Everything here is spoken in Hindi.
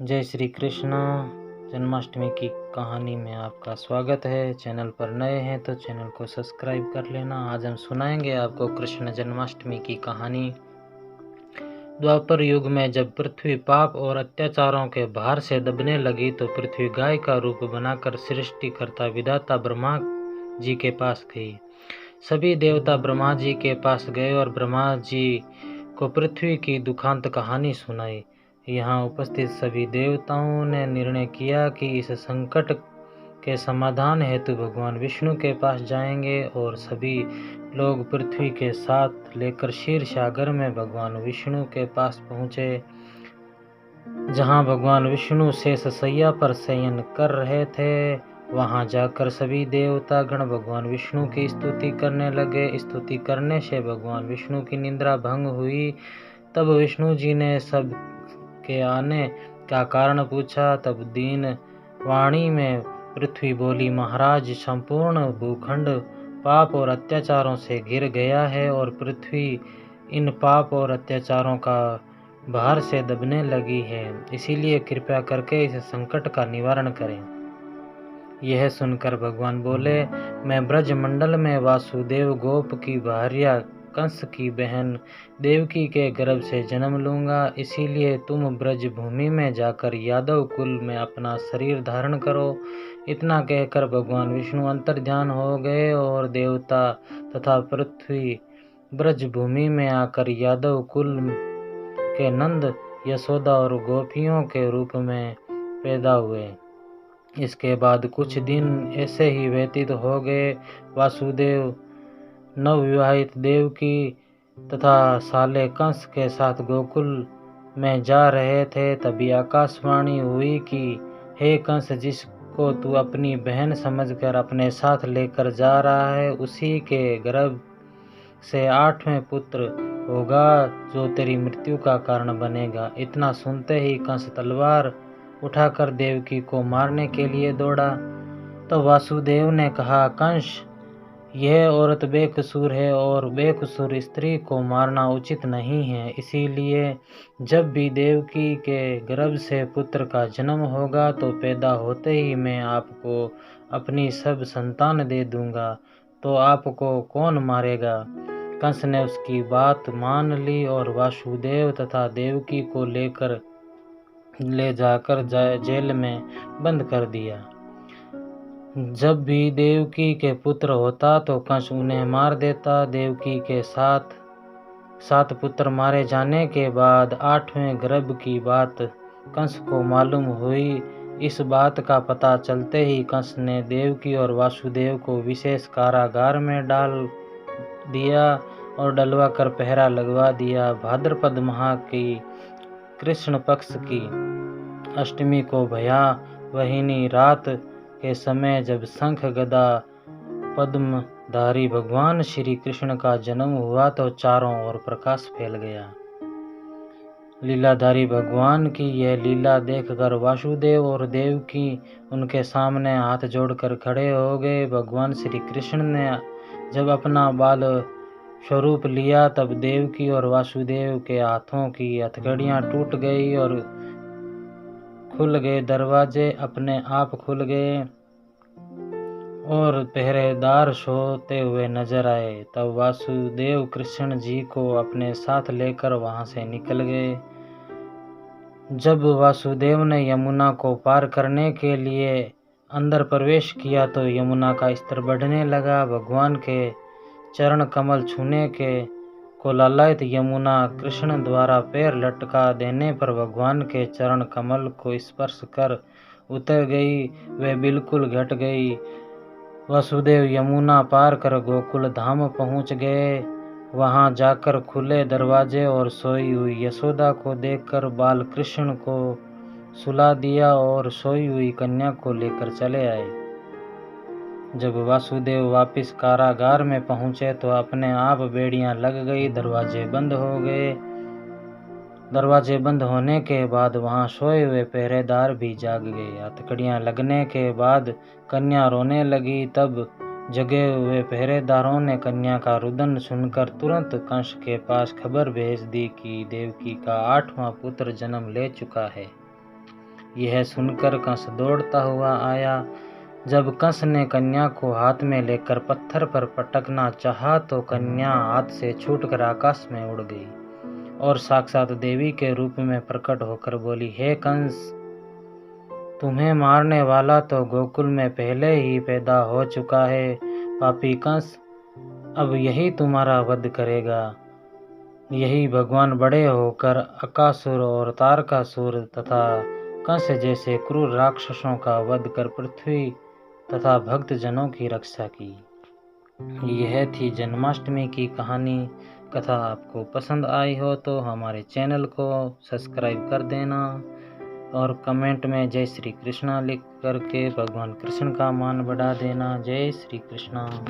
जय श्री कृष्ण। जन्माष्टमी की कहानी में आपका स्वागत है। चैनल पर नए हैं तो चैनल को सब्सक्राइब कर लेना। आज हम सुनाएंगे आपको कृष्ण जन्माष्टमी की कहानी। द्वापर युग में जब पृथ्वी पाप और अत्याचारों के भार से दबने लगी तो पृथ्वी गाय का रूप बनाकर सृष्टिकर्ता विधाता ब्रह्मा जी के पास गई। सभी देवता ब्रह्मा जी के पास गए और ब्रह्मा जी को पृथ्वी की दुखांत कहानी सुनाई। यहाँ उपस्थित सभी देवताओं ने निर्णय किया कि इस संकट के समाधान हेतु भगवान विष्णु के पास जाएंगे और सभी लोग पृथ्वी के साथ लेकर क्षीर सागर में भगवान विष्णु के पास पहुँचे, जहाँ भगवान विष्णु शेष शैया पर शयन कर रहे थे। वहां जाकर सभी देवता गण भगवान विष्णु की स्तुति करने लगे। स्तुति करने से भगवान विष्णु की निद्रा भंग हुई। तब विष्णु जी ने सब के आने का कारण पूछा। तब दीन वाणी में पृथ्वी बोली, महाराज, संपूर्ण भूखंड पाप और अत्याचारों से घिर गया है और पृथ्वी इन पाप और अत्याचारों का भार से दबने लगी है। इसीलिए कृपया करके इस संकट का निवारण करें। यह सुनकर भगवान बोले, मैं ब्रज मंडल में वासुदेव गोप की भार्या कंस की बहन देवकी के गर्भ से जन्म लूंगा। इसीलिए तुम ब्रज भूमि में जाकर यादव कुल में अपना शरीर धारण करो। इतना कहकर भगवान विष्णु अंतर्ध्यान हो गए और देवता तथा पृथ्वी ब्रज भूमि में आकर यादव कुल के नंद, यशोदा और गोपियों के रूप में पैदा हुए। इसके बाद कुछ दिन ऐसे ही व्यतीत हो गए। वासुदेव नवविवाहित देवकी तथा साले कंस के साथ गोकुल में जा रहे थे। तभी आकाशवाणी हुई कि हे कंस, जिसको तू अपनी बहन समझकर अपने साथ लेकर जा रहा है, उसी के गर्भ से 8वें पुत्र होगा जो तेरी मृत्यु का कारण बनेगा। इतना सुनते ही कंस तलवार उठाकर देवकी को मारने के लिए दौड़ा। तो वासुदेव ने कहा, कंस, यह औरत बेकसूर है और बेकसूर स्त्री को मारना उचित नहीं है। इसीलिए जब भी देवकी के गर्भ से पुत्र का जन्म होगा तो पैदा होते ही मैं आपको अपनी सब संतान दे दूंगा, तो आपको कौन मारेगा। कंस ने उसकी बात मान ली और वासुदेव तथा देवकी को ले जाकर जेल में बंद कर दिया। जब भी देवकी के पुत्र होता तो कंस उन्हें मार देता। देवकी के सात पुत्र मारे जाने के बाद 8वें गर्भ की बात कंस को मालूम हुई। इस बात का पता चलते ही कंस ने देवकी और वासुदेव को विशेष कारागार में डाल दिया और डलवा कर पहरा लगवा दिया। भाद्रपद माह की कृष्ण पक्ष की अष्टमी को भयावहिनी रात के समय जब शंख गदा पद्मधारी भगवान श्री कृष्ण का जन्म हुआ तो चारों ओर प्रकाश फैल गया। लीलाधारी भगवान की यह लीला देखकर वासुदेव और देवकी उनके सामने हाथ जोड़कर खड़े हो गए। भगवान श्री कृष्ण ने जब अपना बाल स्वरूप लिया तब देवकी और वासुदेव के हाथों की हथकड़ियां टूट गई और खुल गए दरवाजे अपने आप खुल गए और पहरेदार सोते हुए नजर आए। तब वासुदेव कृष्ण जी को अपने साथ लेकर वहां से निकल गए। जब वासुदेव ने यमुना को पार करने के लिए अंदर प्रवेश किया तो यमुना का स्तर बढ़ने लगा। भगवान के चरण कमल छूने को लालायित यमुना कृष्ण द्वारा पैर लटका देने पर भगवान के चरण कमल को स्पर्श कर उतर गई। वे बिल्कुल घट गई। वासुदेव यमुना पार कर गोकुल धाम पहुंच गए। वहां जाकर खुले दरवाजे और सोई हुई यशोदा को देखकर बाल कृष्ण को सुला दिया और सोई हुई कन्या को लेकर चले आए। जब वासुदेव वापिस कारागार में पहुंचे तो अपने आप बेड़ियां लग गई, दरवाजे बंद हो गए। दरवाजे बंद होने के बाद वहां सोए हुए पहरेदार भी जाग गए। हथकड़ियां लगने के बाद कन्या रोने लगी। तब जगे हुए पहरेदारों ने कन्या का रुदन सुनकर तुरंत कंस के पास खबर भेज दी कि देवकी का 8वां पुत्र जन्म ले चुका है। यह सुनकर कंस दौड़ता हुआ आया। जब कंस ने कन्या को हाथ में लेकर पत्थर पर पटकना चाहा तो कन्या हाथ से छूटकर आकाश में उड़ गई और साक्षात देवी के रूप में प्रकट होकर बोली, हे कंस, तुम्हें मारने वाला तो गोकुल में पहले ही पैदा हो चुका है। पापी कंस अब यही तुम्हारा वध करेगा। यही भगवान बड़े होकर अकासुर और तारकासुर तथा कंस जैसे क्रूर राक्षसों का वध कर पृथ्वी तथा भक्त जनों की रक्षा की। यह थी जन्माष्टमी की कहानी। कथा आपको पसंद आई हो तो हमारे चैनल को सब्सक्राइब कर देना और कमेंट में जय श्री कृष्णा लिख करके भगवान कृष्ण का मान बढ़ा देना। जय श्री कृष्णा।